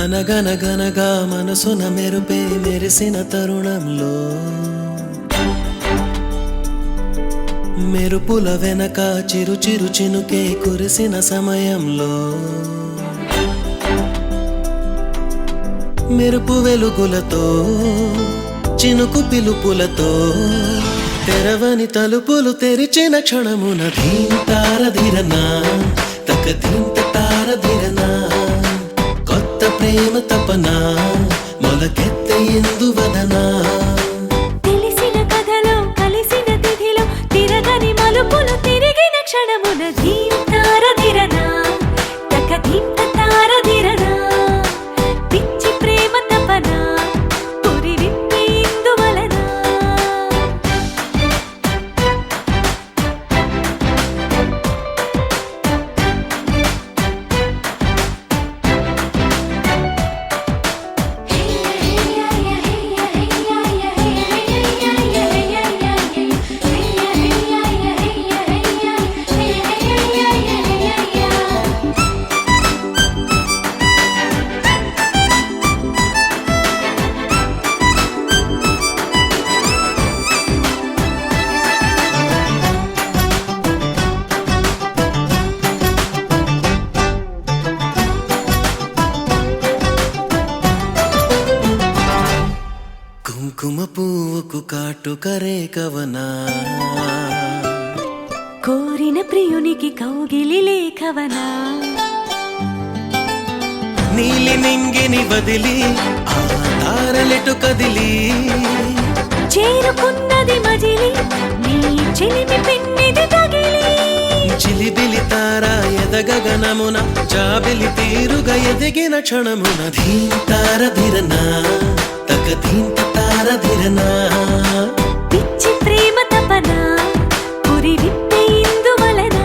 అనగనగనగా మనసున మెరుపే మెరిసిన తరుణంలో మెరుపుల వెనక చిరు చిరు చినుకే కురిసిన సమయంలో మెరుపు వెలుగులతో చినుకు పిలుపులతో తెరవని తలుపులు తెరిచిన క్షణమున ధీంతారధిరనా తక ధీంత తారధిరనా కొత్త ప్రేమ తపన మొలకెత్తే ఎందువదనా తెలిసిన కథలో కలిసిన తిథిలో తిరగని మలుపులు తిరిగిన క్షణమున ధీంతారధిరనా తక ధీంత తారధిరనా పిచ్చి ప్రేమ తపన పురి విప్పి ఇందువలనా కుంకుమ పువ్వుకు కాటుకరే కవనా కోరిన ప్రియునికి కౌగిలి లేఖవనా నీలి నింగిని వదిలి ఆ తారలెటు కదిలి చేరుకున్నది మజిలి నీ చెలిమి పెన్నిది తగిలి చిలిబిలి తారా ఎదగగనమున జాబిలి తీరుగా ఎదిగిన క్షణమున ధీంతారధిరనా తక ధీంత తారధిరనా పిచ్చి ప్రేమ తపన పురి విప్పి ఇందువలనా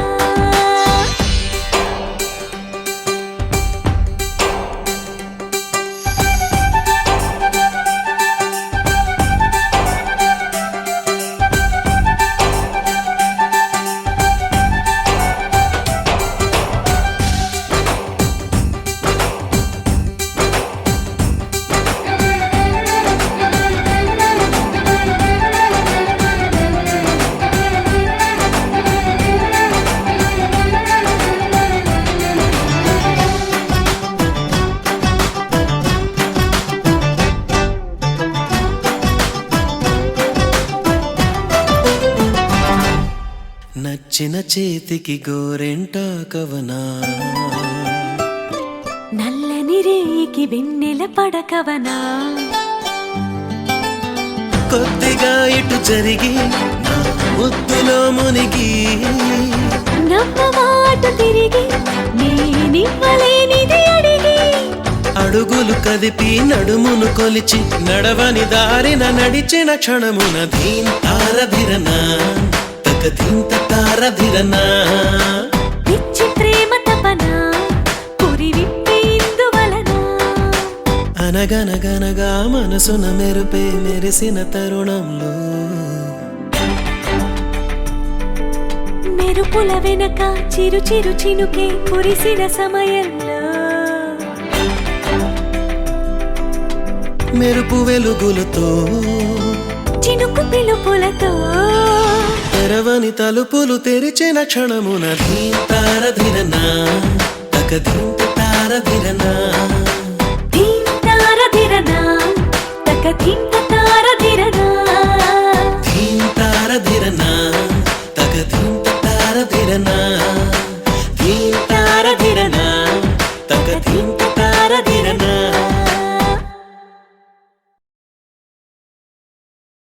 నచ్చిన చేతికి గోరెంట కవనా నల్లని రేయికి వెన్నెల పడకవనా కొద్దిగా ఇటు జరిగి నా ముద్దులో మునిగి నవ్వమాట తిరిగి నేనివ్వలేనిది అడిగి అడుగులు కదిపి నడుమును కొలిచి నడవని దారిన నడిచిన క్షణమున ధీంతారధిరనా తక ధీంత తారధిరనా పిచ్చి ప్రేమ తపన పురి విప్పి ఇందువలనా అనగనగనగా మనసున మెరుపే మెరిసిన తరుణంలో మెరుపుల వెనక చిరు చిరు చినుకే కురిసిన సమయంలో మెరుపు వెలుగులతో చినుకు పిలుపులతో తెరవని తలుపులు తెరిచిన క్షణమున ధీంతారధిరనా తక ధీంత తారధిరనా ధీంతారధిరనా తక ధీంత